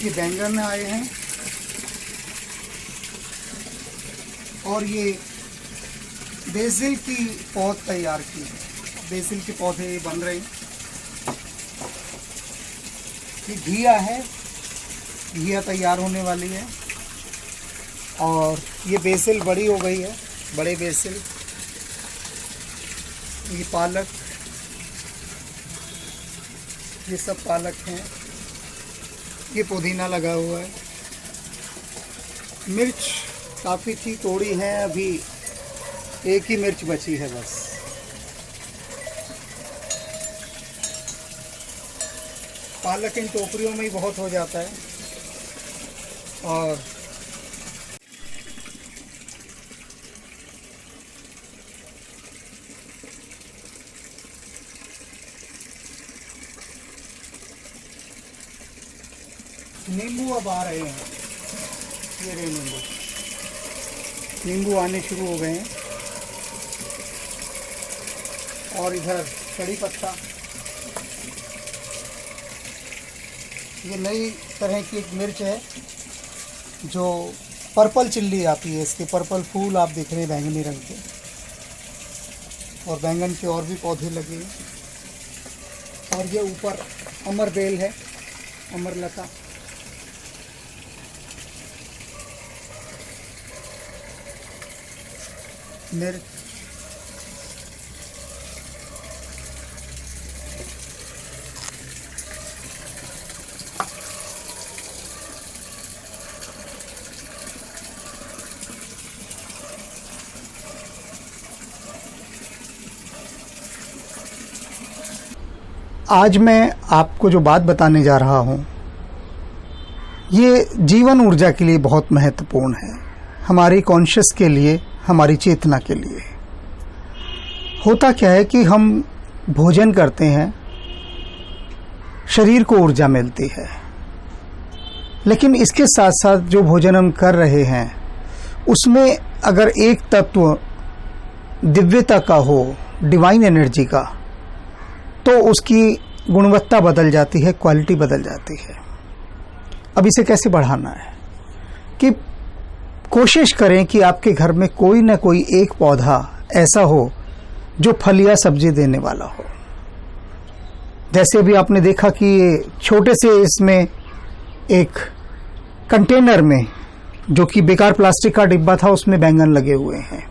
ये बैंगन आए हैं और ये बेसिल की पौध तैयार की है। बेसिल के पौधे बन रहे हैं। ये घिया है, घिया तैयार होने वाली है। और ये बेसिल बड़ी हो गई है, बड़े बेसिल। ये पालक, ये सब पालक हैं। ये पुदीना लगा हुआ है। मिर्च काफ़ी थी, तोड़ी है, अभी एक ही मिर्च बची है बस। पालक इन टोकरियों में ही बहुत हो जाता है। और नींबू अब आ रहे हैं। ये रहे नींबू, नींबू आने शुरू हो गए हैं। और इधर कड़ी पत्ता, ये नई तरह की एक मिर्च है जो पर्पल चिल्ली आती है। इसके पर्पल फूल आप देख रहे हैं, बैंगनी रंग के। और बैंगन के और भी पौधे लगे हैं। और ये ऊपर अमरबेल है, अमरलता। मिर्च, आज मैं आपको जो बात बताने जा रहा हूँ ये जीवन ऊर्जा के लिए बहुत महत्वपूर्ण है। हमारी कॉन्शियस के लिए, हमारी चेतना के लिए। होता क्या है कि हम भोजन करते हैं, शरीर को ऊर्जा मिलती है, लेकिन इसके साथ साथ जो भोजन हम कर रहे हैं उसमें अगर एक तत्व दिव्यता का हो, डिवाइन एनर्जी का, तो उसकी गुणवत्ता बदल जाती है, क्वालिटी बदल जाती है। अब इसे कैसे बढ़ाना है कि कोशिश करें कि आपके घर में कोई ना कोई एक पौधा ऐसा हो जो फल या सब्जी देने वाला हो। जैसे अभी आपने देखा कि ये छोटे से इसमें एक कंटेनर में, जो कि बेकार प्लास्टिक का डिब्बा था, उसमें बैंगन लगे हुए हैं।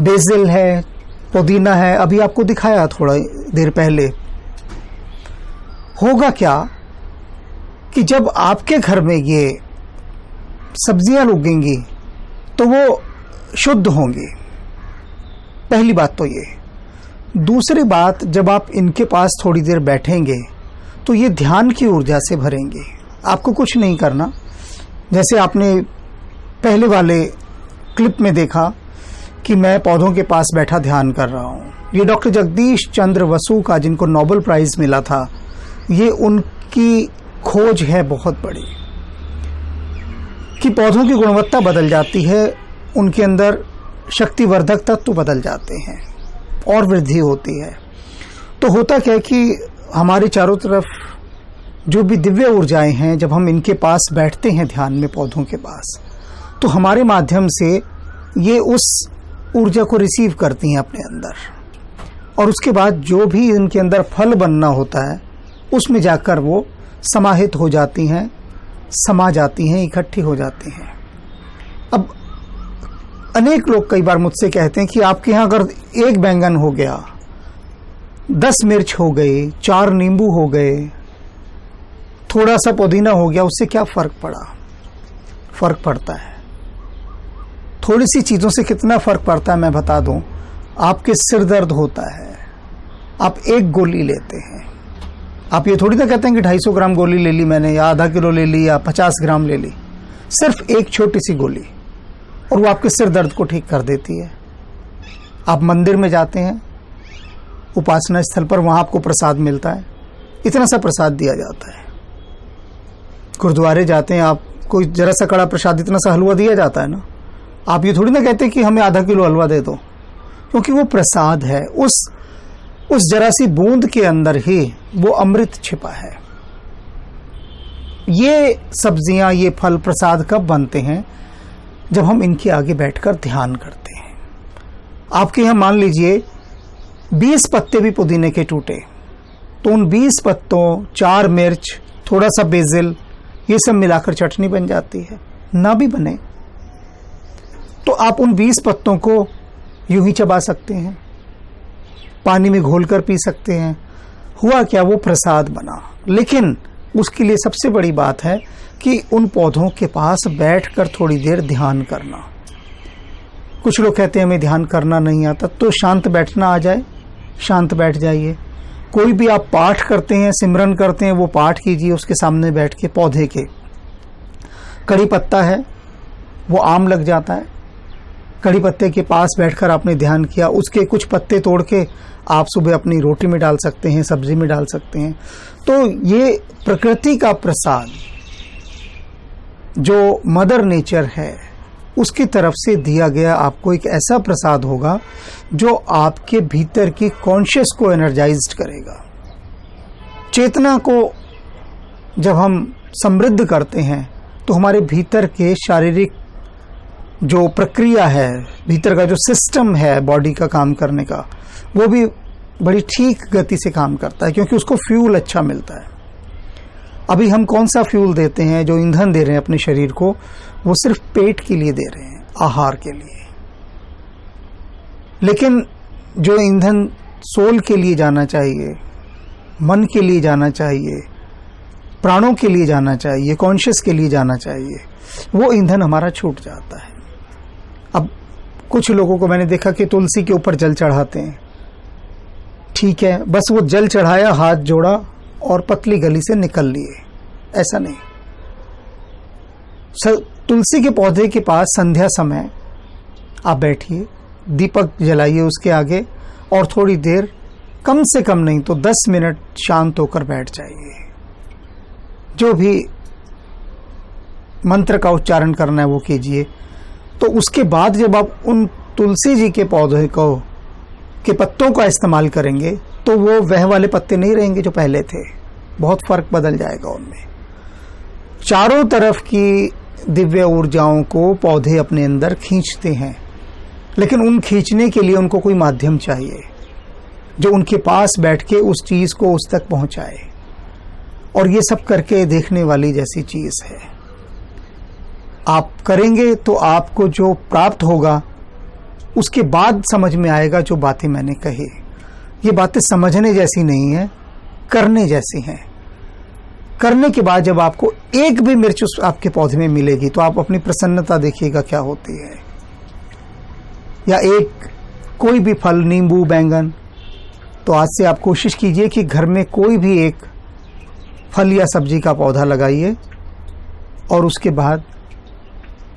बेसिल है, पुदीना है, अभी आपको दिखाया थोड़ा देर पहले। होगा क्या कि जब आपके घर में ये सब्जियां उगेंगी तो वो शुद्ध होंगी। पहली बात तो ये। दूसरी बात, जब आप इनके पास थोड़ी देर बैठेंगे तो ये ध्यान की ऊर्जा से भरेंगे। आपको कुछ नहीं करना। जैसे आपने पहले वाले क्लिप में देखा कि मैं पौधों के पास बैठा ध्यान कर रहा हूँ। ये डॉक्टर जगदीश चंद्र बसु का, जिनको नोबेल प्राइज मिला था, ये उनकी खोज है बहुत बड़ी कि पौधों की गुणवत्ता बदल जाती है, उनके अंदर शक्तिवर्धक तत्व बदल जाते हैं और वृद्धि होती है। तो होता क्या है कि हमारे चारों तरफ जो भी दिव्य ऊर्जाएं हैं, जब हम इनके पास बैठते हैं ध्यान में, पौधों के पास, तो हमारे माध्यम से ये उस ऊर्जा को रिसीव करती हैं अपने अंदर। और उसके बाद जो भी इनके अंदर फल बनना होता है उसमें जाकर वो समाहित हो जाती हैं, समा जाती हैं, इकट्ठी हो जाती हैं। अब अनेक लोग कई बार मुझसे कहते हैं कि आपके यहाँ अगर एक बैंगन हो गया, 10 मिर्च हो गई, 4 नींबू हो गए, थोड़ा सा पुदीना हो गया, उससे क्या फर्क पड़ा? फर्क पड़ता है। थोड़ी सी चीज़ों से कितना फर्क पड़ता है मैं बता दूं। आपके सिर दर्द होता है, आप एक गोली लेते हैं। आप ये थोड़ी ना कहते हैं कि 250 ग्राम गोली ले ली मैंने, या आधा किलो ले ली, या 50 ग्राम ले ली। सिर्फ एक छोटी सी गोली, और वो आपके सिर दर्द को ठीक कर देती है। आप मंदिर में जाते हैं, उपासना स्थल पर, वहाँ आपको प्रसाद मिलता है, इतना सा प्रसाद दिया जाता है। गुरुद्वारे जाते हैं, आपको जरा सा कड़ा प्रसाद, इतना सा हलवा दिया जाता है ना। आप ये थोड़ी ना कहते कि हमें आधा किलो हलवा दे दो, क्योंकि वो प्रसाद है। उस जरा सी बूंद के अंदर ही वो अमृत छिपा है। ये सब्जियां, ये फल प्रसाद कब बनते हैं? जब हम इनके आगे बैठकर ध्यान करते हैं। आपके यहाँ मान लीजिए 20 पत्ते भी पुदीने के टूटे, तो उन 20 पत्तों, 4 मिर्च, थोड़ा सा बेसिल, ये सब मिलाकर चटनी बन जाती है। ना भी बने तो आप उन 20 पत्तों को यूं ही चबा सकते हैं, पानी में घोलकर पी सकते हैं। हुआ क्या? वो प्रसाद बना। लेकिन उसके लिए सबसे बड़ी बात है कि उन पौधों के पास बैठकर थोड़ी देर ध्यान करना। कुछ लोग कहते हैं हमें ध्यान करना नहीं आता, तो शांत बैठना आ जाए, शांत बैठ जाइए। कोई भी आप पाठ करते हैं, सिमरन करते हैं, वो पाठ कीजिए उसके सामने बैठ के। पौधे के कड़ी पत्ता है, वो आम लग जाता है, कड़ी पत्ते के पास बैठकर आपने ध्यान किया, उसके कुछ पत्ते तोड़ के आप सुबह अपनी रोटी में डाल सकते हैं, सब्जी में डाल सकते हैं। तो ये प्रकृति का प्रसाद जो मदर नेचर है उसकी तरफ से दिया गया आपको एक ऐसा प्रसाद होगा जो आपके भीतर की कॉन्शियस को एनर्जाइज्ड करेगा। चेतना को जब हम समृद्ध करते हैं तो हमारे भीतर के शारीरिक जो प्रक्रिया है, भीतर का जो सिस्टम है बॉडी का काम करने का, वो भी बड़ी ठीक गति से काम करता है, क्योंकि उसको फ्यूल अच्छा मिलता है। अभी हम कौन सा फ्यूल देते हैं, जो ईंधन दे रहे हैं अपने शरीर को, वो सिर्फ पेट के लिए दे रहे हैं, आहार के लिए। लेकिन जो ईंधन सोल के लिए जाना चाहिए, मन के लिए जाना चाहिए, प्राणों के लिए जाना चाहिए, कॉन्शियस के लिए जाना चाहिए, वो ईंधन हमारा छूट जाता है। अब कुछ लोगों को मैंने देखा कि तुलसी के ऊपर जल चढ़ाते हैं, ठीक है, बस वो जल चढ़ाया, हाथ जोड़ा और पतली गली से निकल लिए। ऐसा नहीं। तुलसी के पौधे के पास संध्या समय आप बैठिए, दीपक जलाइए उसके आगे और थोड़ी देर, कम से कम नहीं तो 10 मिनट शांत होकर बैठ जाइए। जो भी मंत्र का उच्चारण करना है वो कीजिए। तो उसके बाद जब आप उन तुलसी जी के पौधे को के पत्तों का इस्तेमाल करेंगे तो वो वह वाले पत्ते नहीं रहेंगे जो पहले थे, बहुत फर्क बदल जाएगा उनमें। चारों तरफ की दिव्य ऊर्जाओं को पौधे अपने अंदर खींचते हैं, लेकिन उन खींचने के लिए उनको कोई माध्यम चाहिए जो उनके पास बैठ के उस चीज को उस तक पहुंचाए। और ये सब करके देखने वाली जैसी चीज है। आप करेंगे तो आपको जो प्राप्त होगा उसके बाद समझ में आएगा जो बातें मैंने कही। ये बातें समझने जैसी नहीं है, करने जैसी हैं। करने के बाद जब आपको एक भी मिर्च उस आपके पौधे में मिलेगी तो आप अपनी प्रसन्नता देखिएगा क्या होती है। या एक कोई भी फल, नींबू, बैंगन, तो आज से आप कोशिश कीजिए कि घर में कोई भी एक फल या सब्जी का पौधा लगाइए और उसके बाद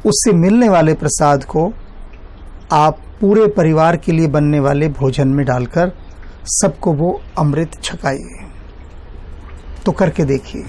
उससे मिलने वाले प्रसाद को आप पूरे परिवार के लिए बनने वाले भोजन में डालकर सबको वो अमृत छकाइए। तो करके देखिए।